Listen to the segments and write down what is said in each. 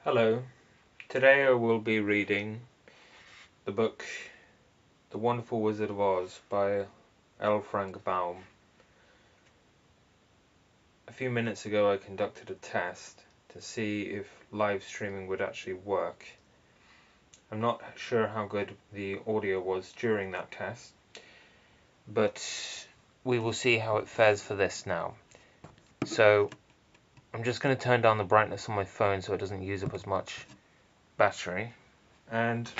Hello, today I will be reading the book The Wonderful Wizard of Oz by L. Frank Baum. A few minutes ago I conducted a test to see if live streaming would actually work. I'm not sure how good the audio was during that test, but we will see how it fares for this now. So I'm just going to turn down the brightness on my phone so it doesn't use up as much battery, and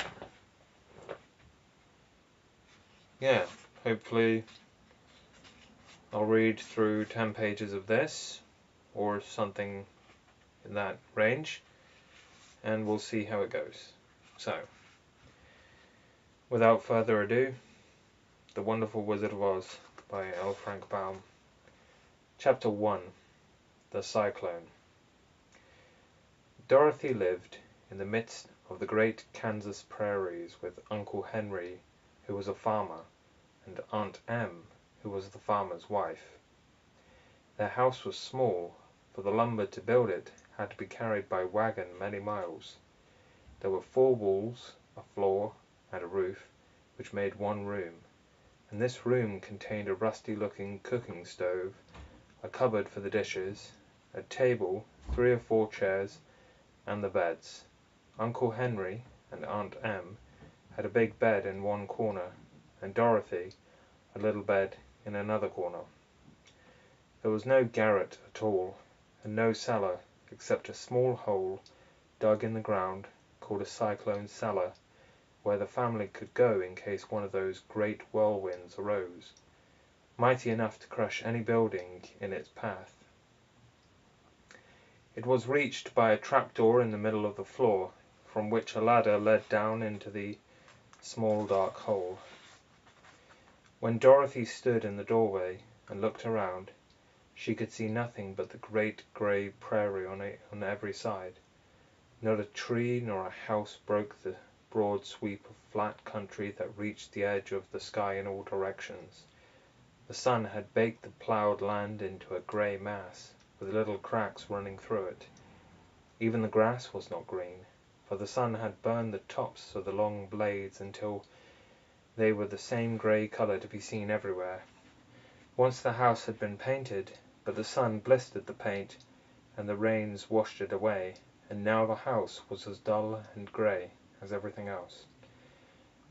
yeah, hopefully I'll read through 10 pages of this, or something in that range, and we'll see how it goes. So, without further ado, The Wonderful Wizard of Oz by L. Frank Baum. Chapter 1. The Cyclone. Dorothy lived in the midst of the great Kansas prairies with Uncle Henry, who was a farmer, and Aunt Em, who was the farmer's wife. Their house was small, for the lumber to build it had to be carried by wagon many miles. There were 4 walls, a floor, and a roof, which made one room, and this room contained a rusty-looking cooking stove, a cupboard for the dishes, a table, 3 or 4 chairs, and the beds. Uncle Henry and Aunt Em had a big bed in one corner, and Dorothy a little bed in another corner. There was no garret at all, and no cellar except a small hole dug in the ground called a cyclone cellar, where the family could go in case one of those great whirlwinds arose, mighty enough to crush any building in its path. It was reached by a trapdoor in the middle of the floor, from which a ladder led down into the small dark hole. When Dorothy stood in the doorway and looked around, she could see nothing but the great grey prairie on every side. Not a tree nor a house broke the broad sweep of flat country that reached the edge of the sky in all directions. The sun had baked the ploughed land into a grey mass, with little cracks running through it. Even the grass was not green, for the sun had burned the tops of the long blades until they were the same grey colour to be seen everywhere. Once the house had been painted, but the sun blistered the paint, and the rains washed it away, and now the house was as dull and grey as everything else.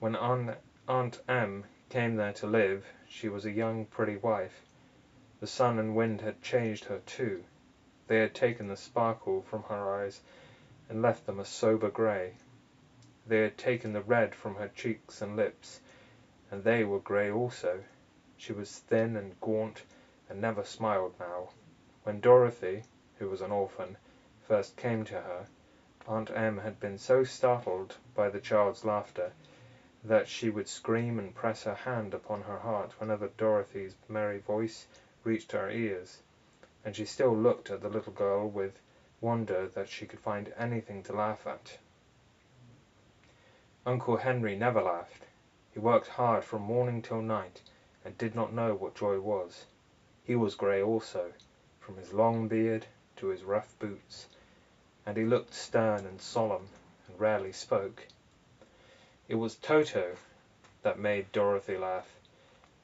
When Aunt Em came there to live, she was a young, pretty wife. The sun and wind had changed her too. They had taken the sparkle from her eyes and left them a sober grey. They had taken the red from her cheeks and lips, and they were grey also. She was thin and gaunt, and never smiled now. When Dorothy, who was an orphan, first came to her, Aunt Em had been so startled by the child's laughter that she would scream and press her hand upon her heart whenever Dorothy's merry voice reached her ears, and she still looked at the little girl with wonder that she could find anything to laugh at. Uncle Henry never laughed. He worked hard from morning till night, and did not know what joy was. He was grey also, from his long beard to his rough boots, and he looked stern and solemn, and rarely spoke. It was Toto that made Dorothy laugh,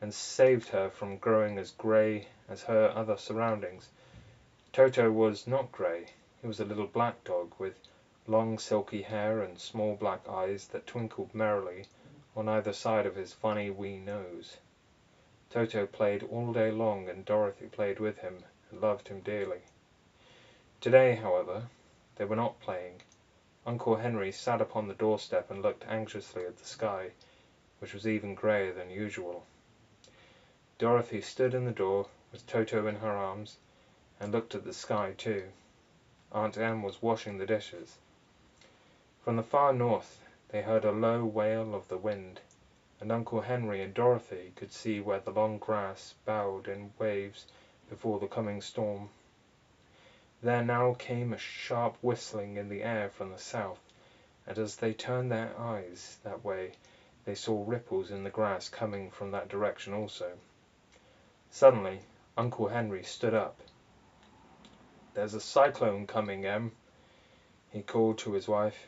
and saved her from growing as grey as her other surroundings. Toto was not grey. He was a little black dog, with long silky hair and small black eyes that twinkled merrily on either side of his funny wee nose. Toto played all day long, and Dorothy played with him and loved him dearly. Today, however, they were not playing. Uncle Henry sat upon the doorstep and looked anxiously at the sky, which was even greyer than usual. Dorothy stood in the door with Toto in her arms, and looked at the sky too. Aunt Em was washing the dishes. From the far north they heard a low wail of the wind, and Uncle Henry and Dorothy could see where the long grass bowed in waves before the coming storm. There now came a sharp whistling in the air from the south, and as they turned their eyes that way they saw ripples in the grass coming from that direction also. Suddenly Uncle Henry stood up. "There's a cyclone coming, Em," he called to his wife.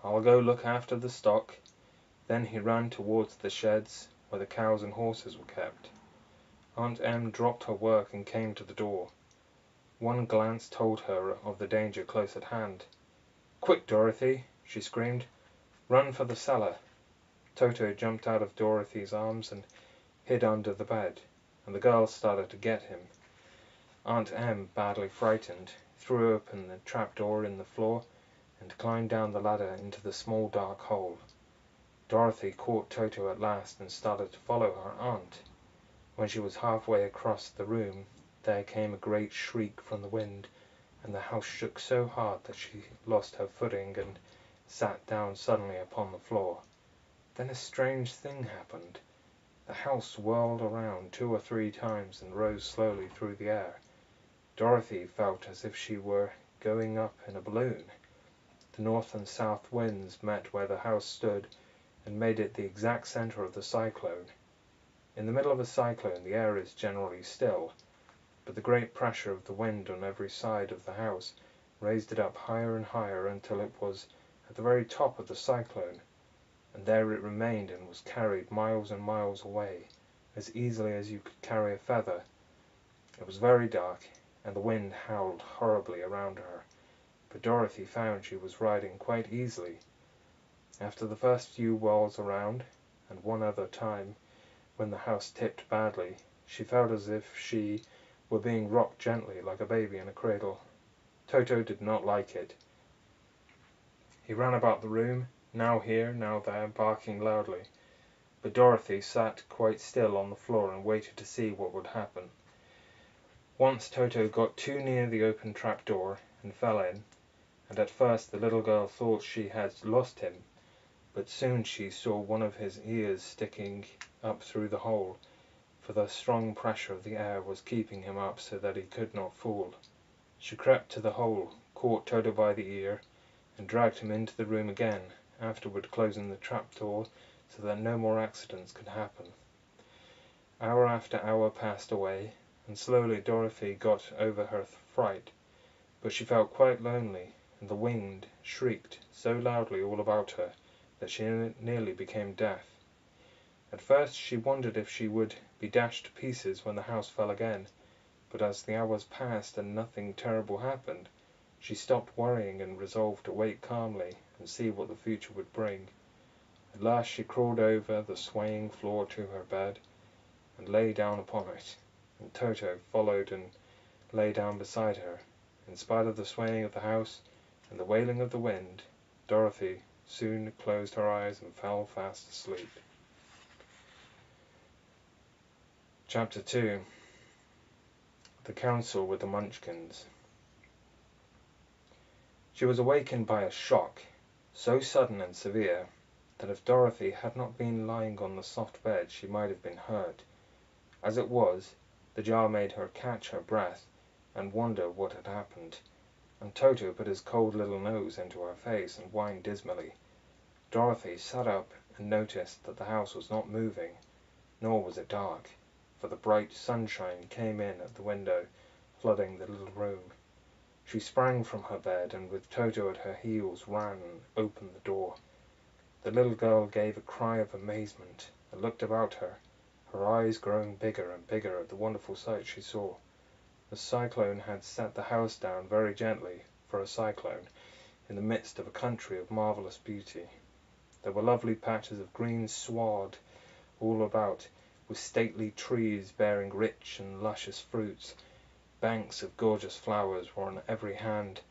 "I'll go look after the stock." Then he ran towards the sheds where the cows and horses were kept. Aunt Em dropped her work and came to the door. One glance told her of the danger close at hand. "Quick, Dorothy!" she screamed. "Run for the cellar!" Toto jumped out of Dorothy's arms and hid under the bed, and the girls started to get him. Aunt Em, badly frightened, threw open the trapdoor in the floor and climbed down the ladder into the small dark hole. Dorothy caught Toto at last and started to follow her aunt. When she was halfway across the room there came a great shriek from the wind, and the house shook so hard that she lost her footing and sat down suddenly upon the floor. Then a strange thing happened. The house whirled around 2 or 3 times and rose slowly through the air. Dorothy felt as if she were going up in a balloon. The north and south winds met where the house stood and made it the exact center of the cyclone. In the middle of a cyclone the air is generally still, but the great pressure of the wind on every side of the house raised it up higher and higher until it was at the very top of the cyclone, and there it remained and was carried miles and miles away, as easily as you could carry a feather. It was very dark, and the wind howled horribly around her, but Dorothy found she was riding quite easily. After the first few whirls around, and one other time when the house tipped badly, she felt as if she were being rocked gently like a baby in a cradle. Toto did not like it. He ran about the room, now here, now there, barking loudly, but Dorothy sat quite still on the floor and waited to see what would happen. Once Toto got too near the open trapdoor and fell in, and at first the little girl thought she had lost him, but soon she saw one of his ears sticking up through the hole, for the strong pressure of the air was keeping him up so that he could not fall. She crept to the hole, caught Toto by the ear, and dragged him into the room again, afterward closing the trapdoor so that no more accidents could happen. Hour after hour passed away, and slowly Dorothy got over her fright, but she felt quite lonely, and the wind shrieked so loudly all about her that she nearly became deaf. At first she wondered if she would be dashed to pieces when the house fell again, but as the hours passed and nothing terrible happened, she stopped worrying and resolved to wait calmly and see what the future would bring. At last she crawled over the swaying floor to her bed and lay down upon it, and Toto followed and lay down beside her. In spite of the swaying of the house and the wailing of the wind, Dorothy soon closed her eyes and fell fast asleep. Chapter 2. The Council with the Munchkins. She was awakened by a shock, so sudden and severe that if Dorothy had not been lying on the soft bed she might have been hurt. As it was, the jar made her catch her breath and wonder what had happened, and Toto put his cold little nose into her face and whined dismally. Dorothy sat up and noticed that the house was not moving, nor was it dark, for the bright sunshine came in at the window, flooding the little room. She sprang from her bed and with Toto at her heels ran and opened the door. The little girl gave a cry of amazement and looked about her, her eyes growing bigger and bigger at the wonderful sight she saw. The cyclone had set the house down very gently, for a cyclone, in the midst of a country of marvelous beauty. There were lovely patches of green sward all about, with stately trees bearing rich and luscious fruits. Banks of gorgeous flowers were on every hand,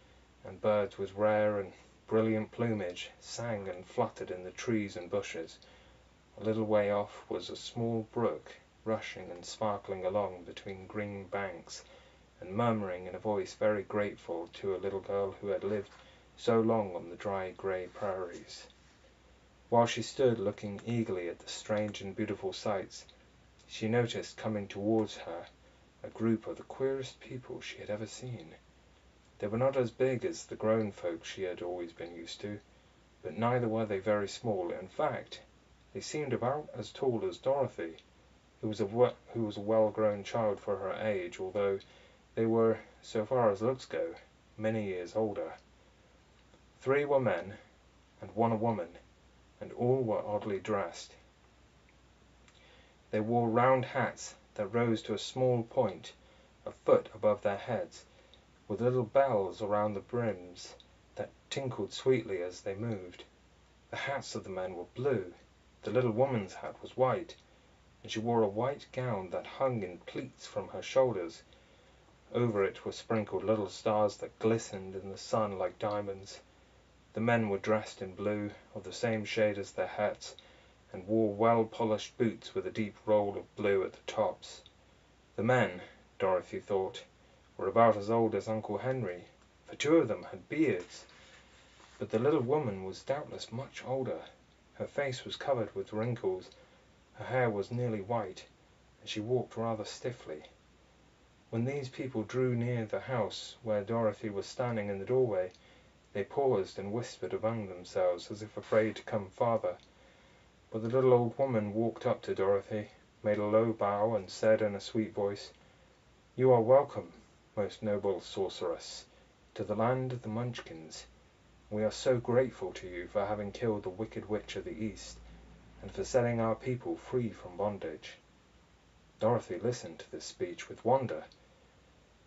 and birds with rare and brilliant plumage sang and fluttered in the trees and bushes. A little way off was a small brook, rushing and sparkling along between green banks, and murmuring in a voice very grateful to a little girl who had lived so long on the dry grey prairies. While she stood looking eagerly at the strange and beautiful sights, she noticed coming towards her a group of the queerest people she had ever seen. They were not as big as the grown folk she had always been used to, but neither were they very small. In fact, they seemed about as tall as Dorothy, who was a well-grown child for her age, although they were, so far as looks go, many years older. 3 were men, and 1 a woman, and all were oddly dressed. They wore round hats that rose to a small point a foot above their heads, with little bells around the brims that tinkled sweetly as they moved. The hats of the men were blue, the little woman's hat was white, and she wore a white gown that hung in pleats from her shoulders. Over it were sprinkled little stars that glistened in the sun like diamonds. The men were dressed in blue, of the same shade as their hats, and wore well-polished boots with a deep roll of blue at the tops. The men, Dorothy thought, were about as old as Uncle Henry, for 2 of them had beards. But the little woman was doubtless much older. Her face was covered with wrinkles, her hair was nearly white, and she walked rather stiffly. When these people drew near the house where Dorothy was standing in the doorway, they paused and whispered among themselves as if afraid to come farther. But the little old woman walked up to Dorothy, made a low bow, and said in a sweet voice, "You are welcome, most noble sorceress, to the land of the Munchkins. We are so grateful to you for having killed the Wicked Witch of the East, and for setting our people free from bondage." Dorothy listened to this speech with wonder.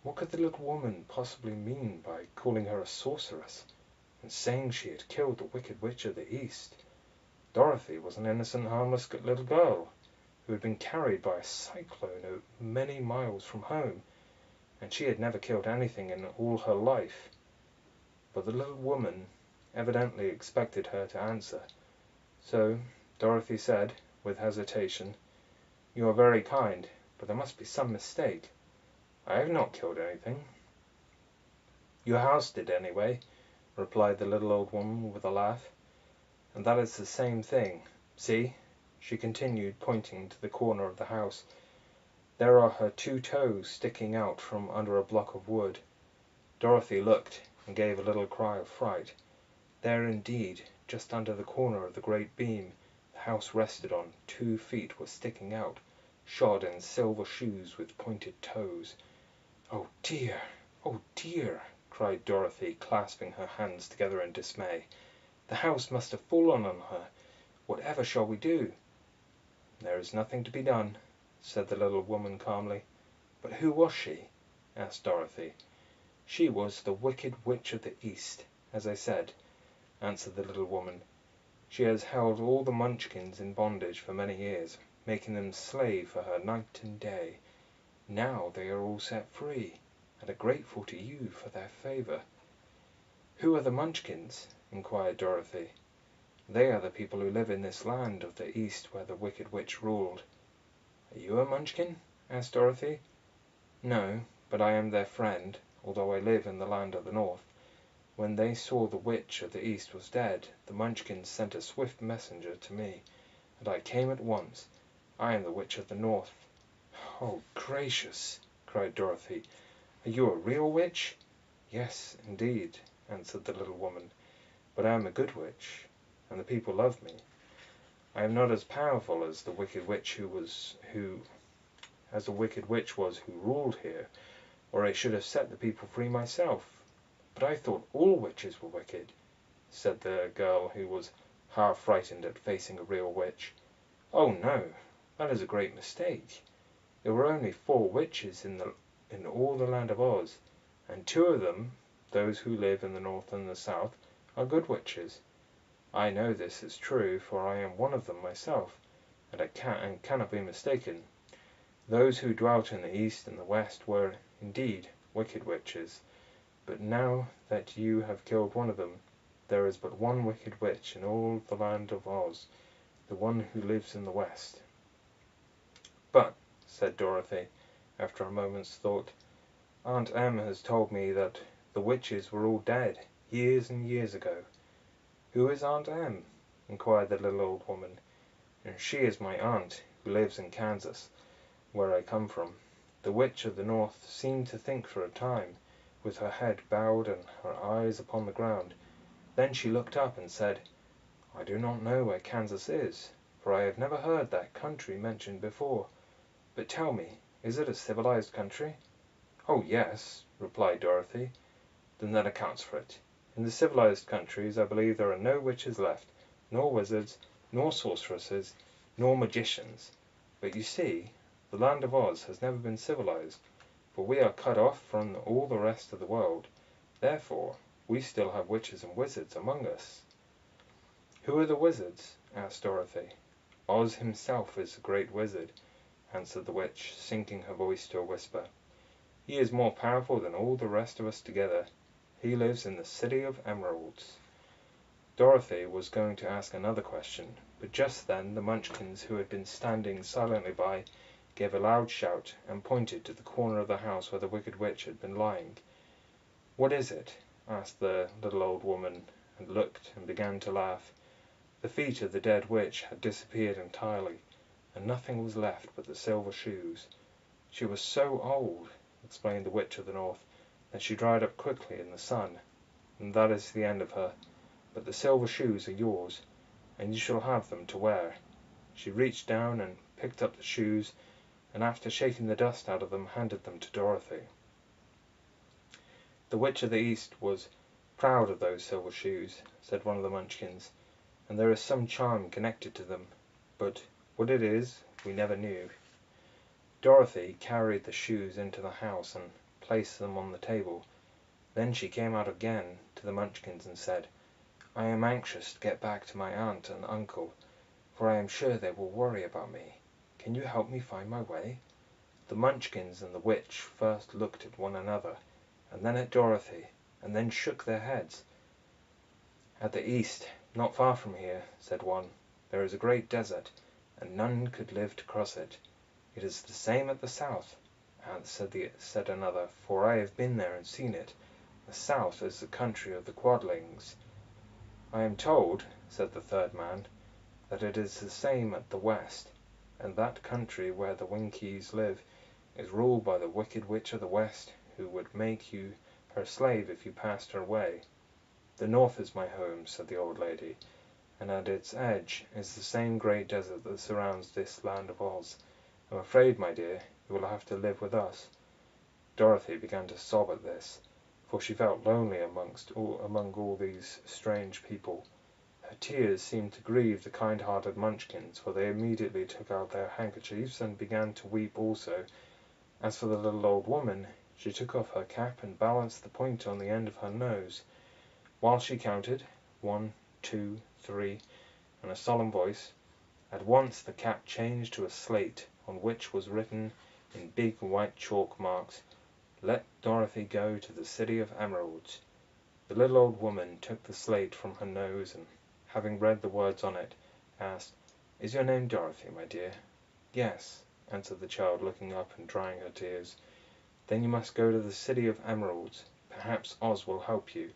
What could the little woman possibly mean by calling her a sorceress, and saying she had killed the Wicked Witch of the East? Dorothy was an innocent, harmless little girl, who had been carried by a cyclone many miles from home, and she had never killed anything in all her life. But the little woman evidently expected her to answer, so Dorothy said, with hesitation, "You are very kind, but there must be some mistake. I have not killed anything." "Your house did, anyway," replied the little old woman with a laugh. "And that is the same thing. See," she continued, pointing to the corner of the house, "there are her 2 toes sticking out from under a block of wood." Dorothy looked and gave a little cry of fright. There indeed, just under the corner of the great beam the house rested on, 2 feet were sticking out, shod in silver shoes with pointed toes. "Oh dear! Oh dear!" cried Dorothy, clasping her hands together in dismay. "The house must have fallen on her. Whatever shall we do?" "There is nothing to be done," said the little woman calmly. "But who was she?" asked Dorothy. "She was the Wicked Witch of the East, as I said," answered the little woman. "She has held all the Munchkins in bondage for many years, making them slave for her night and day. Now they are all set free, and are grateful to you for their favor." "Who are the Munchkins?" inquired Dorothy. "They are the people who live in this land of the East where the Wicked Witch ruled." "Are you a Munchkin?" asked Dorothy. "No, but I am their friend, although I live in the land of the North. When they saw the Witch of the East was dead, the Munchkins sent a swift messenger to me, and I came at once. I am the Witch of the North." "Oh, gracious!" cried Dorothy. "Are you a real witch?" "Yes, indeed," answered the little woman. "But I am a good witch, and the people love me. I am not as powerful as the Wicked Witch who ruled here, or I should have set the people free myself." "But I thought all witches were wicked," said the girl, who was half frightened at facing a real witch. "Oh no, that is a great mistake. There were only 4 witches in all the land of Oz, and 2 of them, those who live in the North and the South, are good witches. I know this is true, for I am one of them myself, and cannot be mistaken. Those who dwelt in the East and the West were, indeed, wicked witches, but now that you have killed one of them, there is but one wicked witch in all the land of Oz, the one who lives in the West." "But," said Dorothy, after a moment's thought, "Aunt Em has told me that the witches were all dead, years and years ago." "Who is Aunt Em?" inquired the little old woman. "She is my aunt, who lives in Kansas, where I come from." The Witch of the North seemed to think for a time, with her head bowed and her eyes upon the ground. Then she looked up and said, "I do not know where Kansas is, for I have never heard that country mentioned before. But tell me, is it a civilized country?" "Oh, yes," replied Dorothy. "Then that accounts for it. In the civilized countries I believe there are no witches left, nor wizards, nor sorceresses, nor magicians. But you see, the land of Oz has never been civilized, for we are cut off from all the rest of the world. Therefore, we still have witches and wizards among us." "Who are the wizards?" asked Dorothy. "Oz himself is the great wizard," answered the witch, sinking her voice to a whisper. "He is more powerful than all the rest of us together. He lives in the City of Emeralds." Dorothy was going to ask another question, but just then the Munchkins, who had been standing silently by, gave a loud shout and pointed to the corner of the house where the Wicked Witch had been lying. "What is it?" asked the little old woman, and looked and began to laugh. The feet of the dead witch had disappeared entirely, and nothing was left but the silver shoes. "She was so old," explained the Witch of the North, "that she dried up quickly in the sun, and that is the end of her. But the silver shoes are yours, and you shall have them to wear." She reached down and picked up the shoes, and after shaking the dust out of them, handed them to Dorothy. "The Witch of the East was proud of those silver shoes," said one of the Munchkins, "and there is some charm connected to them, but what it is we never knew." Dorothy carried the shoes into the house and placed them on the table. Then she came out again to the Munchkins and said, "I am anxious to get back to my aunt and uncle, for I am sure they will worry about me. Can you help me find my way?" The Munchkins and the witch first looked at one another, and then at Dorothy, and then shook their heads. "At the east, not far from here," said one, "there is a great desert, and none could live to cross it." "It is the same at the south," said another, "for I have been there and seen it. The south is the country of the Quadlings." "I am told," said the third man, "that it is the same at the west, and that country where the Winkies live is ruled by the Wicked Witch of the West, who would make you her slave if you passed her way." "The north is my home," said the old lady, "and at its edge is the same great desert that surrounds this land of Oz. I'm afraid, my dear, you will have to live with us." Dorothy began to sob at this, for she felt lonely among all these strange people. Her tears seemed to grieve the kind-hearted Munchkins, for they immediately took out their handkerchiefs and began to weep also. As for the little old woman, she took off her cap and balanced the point on the end of her nose. While she counted 1, 2, 3 in a solemn voice, at once the cap changed to a slate on which was written in big white chalk marks, "Let Dorothy go to the City of Emeralds." The little old woman took the slate from her nose and, having read the words on it, asked, "Is your name Dorothy, my dear?" "Yes," answered the child, looking up and drying her tears. "Then you must go to the City of Emeralds. Perhaps Oz will help you."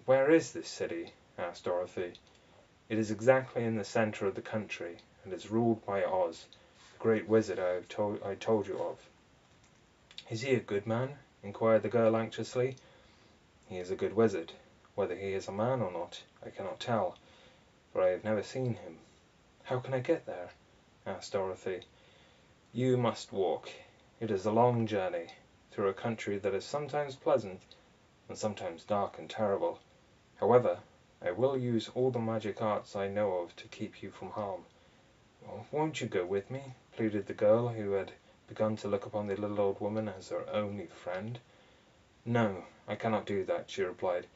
"Where is this city?" asked Dorothy. "It is exactly in the center of the country, and is ruled by Oz, the great wizard I told you of." "Is he a good man?" inquired the girl anxiously. "He is a good wizard. Whether he is a man or not, I cannot tell, for I have never seen him." "How can I get there?" asked Dorothy. "You must walk. It is a long journey, through a country that is sometimes pleasant and sometimes dark and terrible. However, I will use all the magic arts I know of to keep you from harm." "Won't you go with me?" pleaded the girl, who had begun to look upon the little old woman as her only friend. "No, I cannot do that," she replied,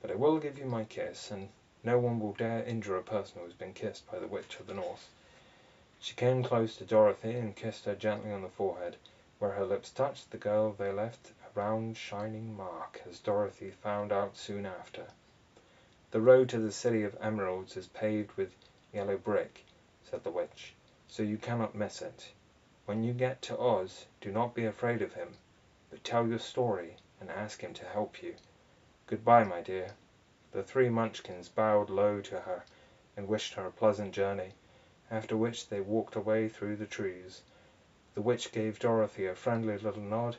"but I will give you my kiss, and no one will dare injure a person who has been kissed by the Witch of the North." She came close to Dorothy and kissed her gently on the forehead. Where her lips touched the girl they left a round shining mark, as Dorothy found out soon after. "The road to the City of Emeralds is paved with yellow brick," said the witch, "so you cannot miss it. When you get to Oz, do not be afraid of him, but tell your story and ask him to help you. Goodbye, my dear." The three Munchkins bowed low to her and wished her a pleasant journey, after which they walked away through the trees. The witch gave Dorothy a friendly little nod,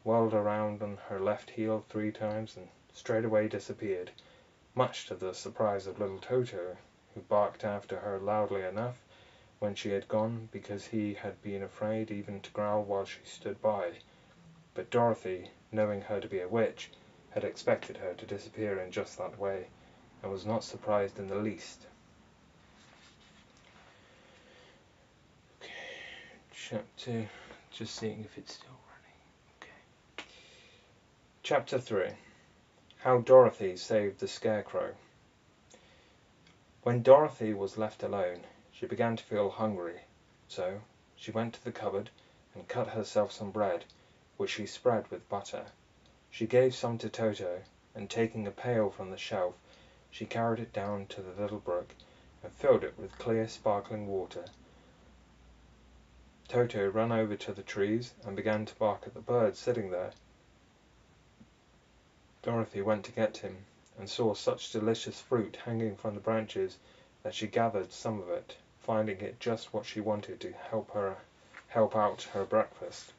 whirled around on her left heel 3 times, and straightway disappeared, much to the surprise of little Toto, who barked after her loudly enough when she had gone, because he had been afraid even to growl while she stood by. But Dorothy, knowing her to be a witch, had expected her to disappear in just that way, and was not surprised in the least. Okay, chapter, just seeing if it's still running. Okay. Chapter 3. How Dorothy Saved the Scarecrow. When Dorothy was left alone, she began to feel hungry, so she went to the cupboard and cut herself some bread, which she spread with butter. She gave some to Toto, and taking a pail from the shelf, she carried it down to the little brook and filled it with clear, sparkling water. Toto ran over to the trees and began to bark at the bird sitting there. Dorothy went to get him, and saw such delicious fruit hanging from the branches that she gathered some of it, finding it just what she wanted to help out her breakfast.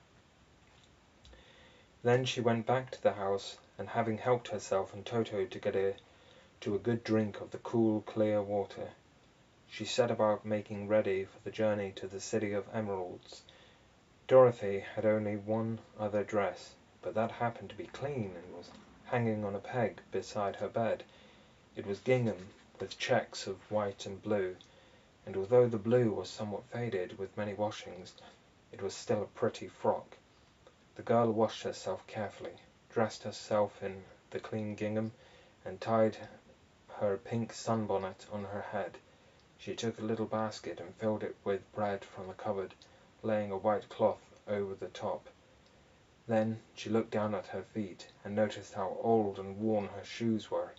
Then she went back to the house, and having helped herself and Toto to get to a good drink of the cool, clear water, she set about making ready for the journey to the City of Emeralds. Dorothy had only one other dress, but that happened to be clean and was hanging on a peg beside her bed. It was gingham, with checks of white and blue, and although the blue was somewhat faded with many washings, it was still a pretty frock. The girl washed herself carefully, dressed herself in the clean gingham, and tied her pink sunbonnet on her head. She took a little basket and filled it with bread from the cupboard, laying a white cloth over the top. Then she looked down at her feet and noticed how old and worn her shoes were.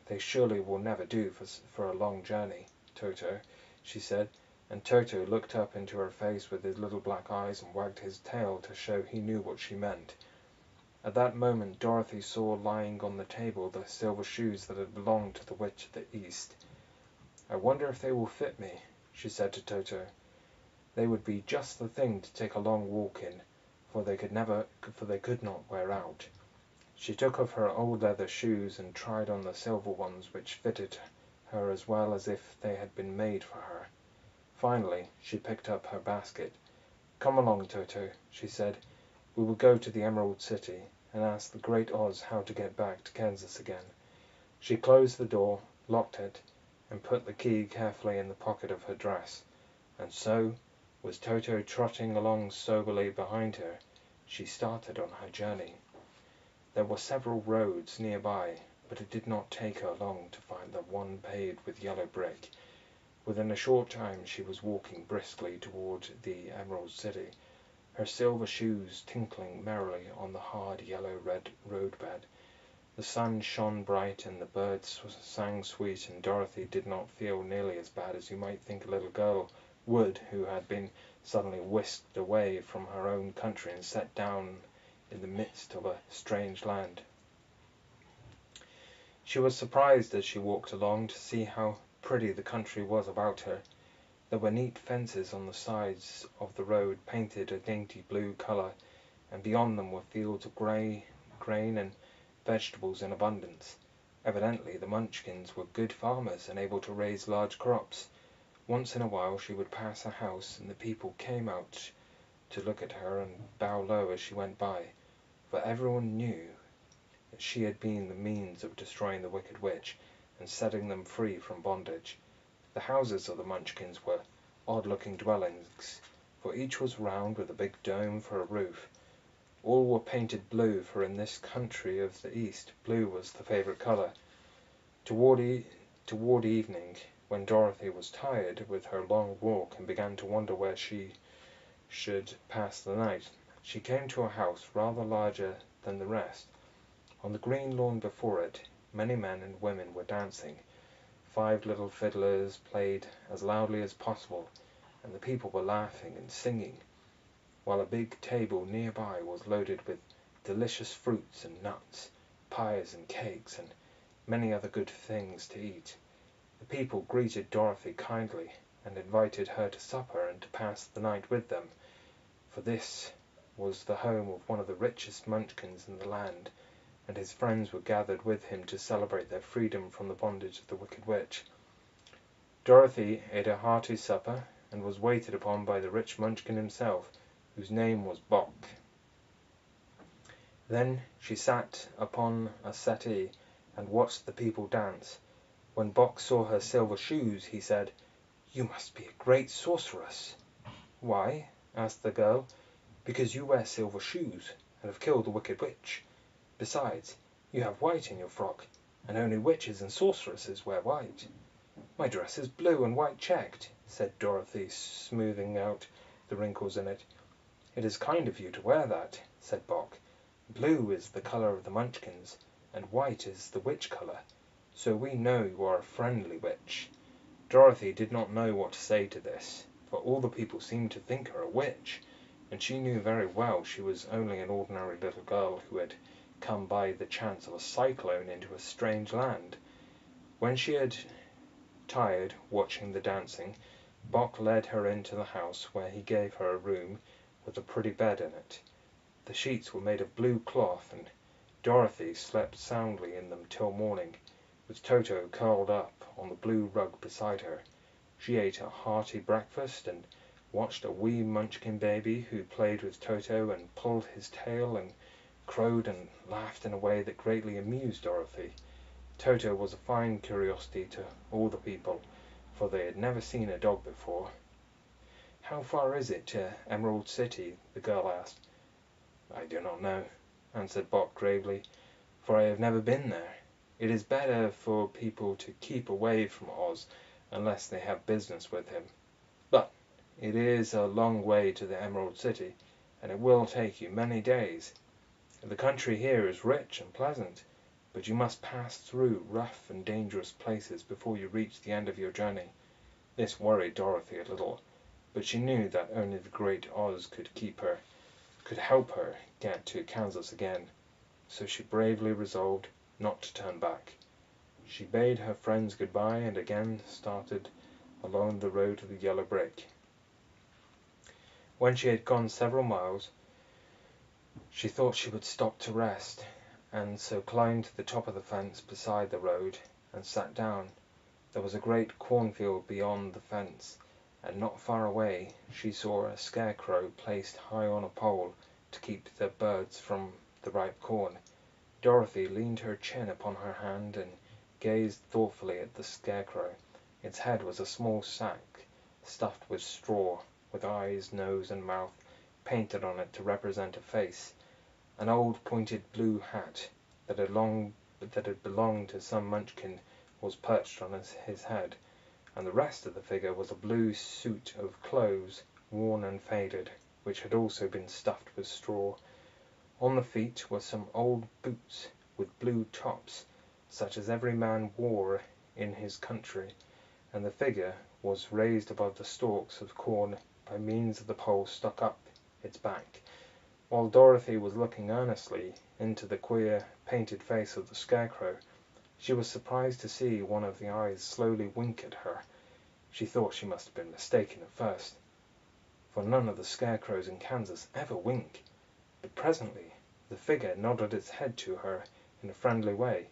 "They surely will never do for a long journey, Toto," she said, and Toto looked up into her face with his little black eyes and wagged his tail to show he knew what she meant. At that moment Dorothy saw lying on the table the silver shoes that had belonged to the Witch of the East. "I wonder if they will fit me," she said to Toto. "They would be just the thing to take a long walk in, for they could not wear out." She took off her old leather shoes and tried on the silver ones, which fitted her as well as if they had been made for her. Finally she picked up her basket. "Come along, Toto," she said. "We will go to the Emerald City, and ask the Great Oz how to get back to Kansas again." She closed the door, locked it, and put the key carefully in the pocket of her dress, and so, with Toto trotting along soberly behind her, she started on her journey. There were several roads near by, but it did not take her long to find the one paved with yellow brick. Within a short time she was walking briskly toward the Emerald City, her silver shoes tinkling merrily on the hard yellow-red roadbed. The sun shone bright and the birds sang sweet, and Dorothy did not feel nearly as bad as you might think a little girl would who had been suddenly whisked away from her own country and set down in the midst of a strange land. She was surprised as she walked along to see how pretty the country was about her. There were neat fences on the sides of the road painted a dainty blue colour, and beyond them were fields of grain and vegetables in abundance. Evidently the Munchkins were good farmers and able to raise large crops. Once in a while she would pass a house, and the people came out to look at her and bow low as she went by, for everyone knew that she had been the means of destroying the Wicked Witch and setting them free from bondage. The houses of the Munchkins were odd-looking dwellings, for each was round with a big dome for a roof. All were painted blue, for in this country of the East blue was the favourite colour. Toward evening, when Dorothy was tired with her long walk and began to wonder where she should pass the night, she came to a house rather larger than the rest. On the green lawn before it, many men and women were dancing. 5 little fiddlers played as loudly as possible, and the people were laughing and singing, while a big table nearby was loaded with delicious fruits and nuts, pies and cakes, and many other good things to eat. The people greeted Dorothy kindly, and invited her to supper and to pass the night with them, for this was the home of one of the richest Munchkins in the land, and his friends were gathered with him to celebrate their freedom from the bondage of the Wicked Witch. Dorothy ate a hearty supper, and was waited upon by the rich Munchkin himself, whose name was Boq. Then she sat upon a settee and watched the people dance. When Bok saw her silver shoes, he said, "You must be a great sorceress." "Why?" asked the girl. "Because you wear silver shoes, and have killed the wicked witch. Besides, you have white in your frock, and only witches and sorceresses wear white." "My dress is blue and white checked," said Dorothy, smoothing out the wrinkles in it. "It is kind of you to wear that," said Bok. "Blue is the color of the Munchkins, and white is the witch color, so we know you are a friendly witch." Dorothy did not know what to say to this, for all the people seemed to think her a witch, and she knew very well she was only an ordinary little girl who had come by the chance of a cyclone into a strange land. When she had tired watching the dancing, Bok led her into the house, where he gave her a room with a pretty bed in it. The sheets were made of blue cloth, and Dorothy slept soundly in them till morning, with Toto curled up on the blue rug beside her. She ate a hearty breakfast, and watched a wee Munchkin baby who played with Toto and pulled his tail and crowed and laughed in a way that greatly amused Dorothy. Toto was a fine curiosity to all the people, for they had never seen a dog before. "How far is it to Emerald City?" the girl asked. "I do not know," answered Bok gravely, "for I have never been there. It is better for people to keep away from Oz unless they have business with him. But it is a long way to the Emerald City, and it will take you many days. The country here is rich and pleasant, but you must pass through rough and dangerous places before you reach the end of your journey." This worried Dorothy a little, but she knew that only the great Oz could help her get to Kansas again, so she bravely resolved not to turn back. She bade her friends goodbye and again started along the road to the yellow brick. When she had gone several miles, she thought she would stop to rest, and so climbed to the top of the fence beside the road and sat down. There was a great cornfield beyond the fence, and not far away she saw a scarecrow placed high on a pole to keep the birds from the ripe corn. Dorothy leaned her chin upon her hand and gazed thoughtfully at the scarecrow. Its head was a small sack stuffed with straw, with eyes, nose, and mouth painted on it to represent a face. An old pointed blue hat that had belonged to some Munchkin was perched on his head, and the rest of the figure was a blue suit of clothes, worn and faded, which had also been stuffed with straw. On the feet were some old boots with blue tops, such as every man wore in his country, and the figure was raised above the stalks of corn by means of the pole stuck up its back. While Dorothy was looking earnestly into the queer painted face of the scarecrow, she was surprised to see one of the eyes slowly wink at her. She thought she must have been mistaken at first, for none of the scarecrows in Kansas ever wink, but presently the figure nodded its head to her in a friendly way.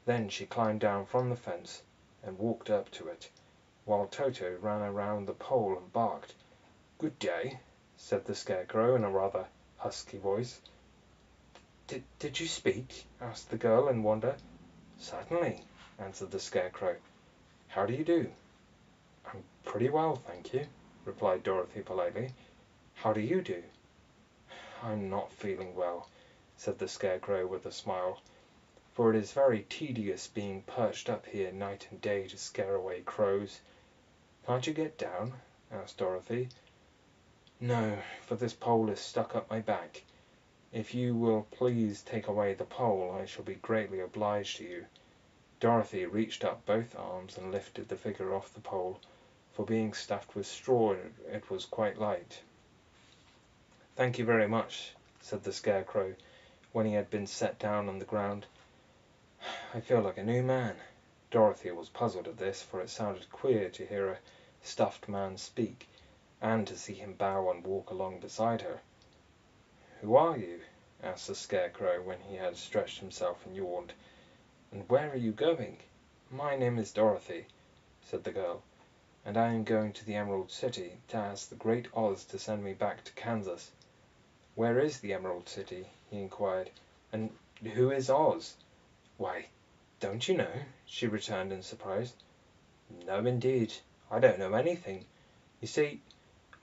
Then she climbed down from the fence and walked up to it, while Toto ran around the pole and barked. "Good day," said the scarecrow in a rather husky voice. Did you speak?" asked the girl in wonder. "Certainly," answered the scarecrow. "How do you do?" "I'm pretty well, thank you," replied Dorothy politely. "How do you do?" "I'm not feeling well," said the scarecrow with a smile, "for it is very tedious being perched up here night and day to scare away crows." "Can't you get down?" asked Dorothy. "No, for this pole is stuck up my back. If you will please take away the pole, I shall be greatly obliged to you." Dorothy reached up both arms and lifted the figure off the pole, for being stuffed with straw it was quite light. "Thank you very much," said the scarecrow, when he had been set down on the ground. "I feel like a new man." Dorothy was puzzled at this, for it sounded queer to hear a stuffed man speak, and to see him bow and walk along beside her. "Who are you?" asked the scarecrow when he had stretched himself and yawned. "And where are you going?" "My name is Dorothy," said the girl, "and I am going to the Emerald City to ask the great Oz to send me back to Kansas." "Where is the Emerald City?" he inquired. "And who is Oz?" "Why, don't you know?" she returned in surprise. "No, indeed, I don't know anything. You see,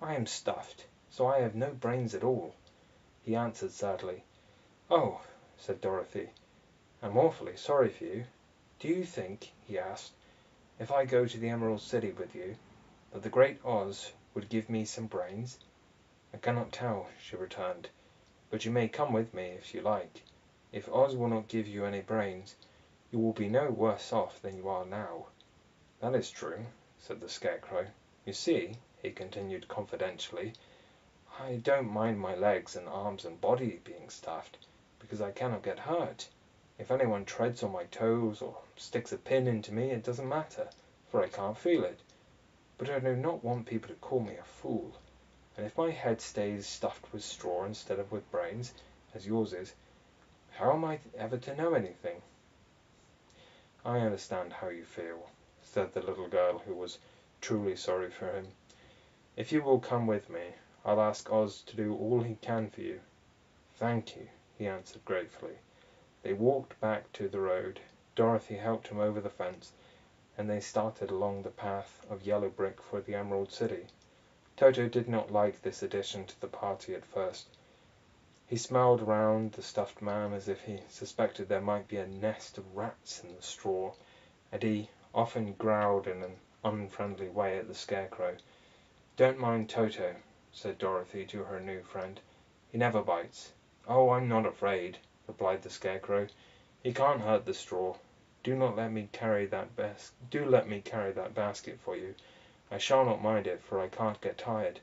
I am stuffed, so I have no brains at all," he answered sadly. "Oh," said Dorothy, "I'm awfully sorry for you. Do you think," he asked, "if I go to the Emerald City with you, that the Great Oz would give me some brains?" "I cannot tell," she returned, "but you may come with me if you like. If Oz will not give you any brains, you will be no worse off than you are now." "That is true," said the Scarecrow. "You see," he continued confidentially, "I don't mind my legs and arms and body being stuffed, because I cannot get hurt. If anyone treads on my toes or sticks a pin into me, it doesn't matter, for I can't feel it. But I do not want people to call me a fool. And if my head stays stuffed with straw instead of with brains, as yours is, how am I ever to know anything?" "I understand how you feel," said the little girl, who was truly sorry for him. "If you will come with me, I'll ask Oz to do all he can for you." "Thank you," he answered gratefully. They walked back to the road. Dorothy helped him over the fence, and they started along the path of yellow brick for the Emerald City. Toto did not like this addition to the party at first. He smelled round the stuffed man as if he suspected there might be a nest of rats in the straw, and he often growled in an unfriendly way at the Scarecrow. "Don't mind Toto," said Dorothy to her new friend. "He never bites." "Oh, I'm not afraid," replied the Scarecrow. "He can't hurt the straw. Do let me carry that basket for you. I shall not mind it, for I can't get tired.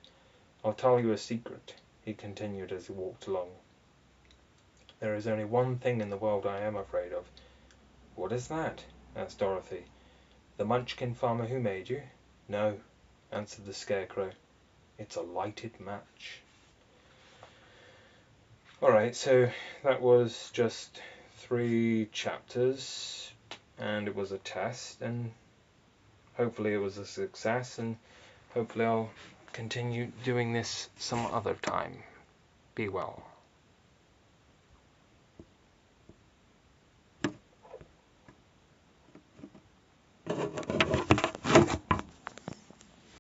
I'll tell you a secret," he continued as he walked along. "There is only one thing in the world I am afraid of." "What is that?" asked Dorothy. "The Munchkin farmer who made you?" "No," answered the Scarecrow. "It's a lighted match." Alright, so that was just 3 chapters, and it was a test, and hopefully it was a success, and hopefully I'll continue doing this some other time. Be well.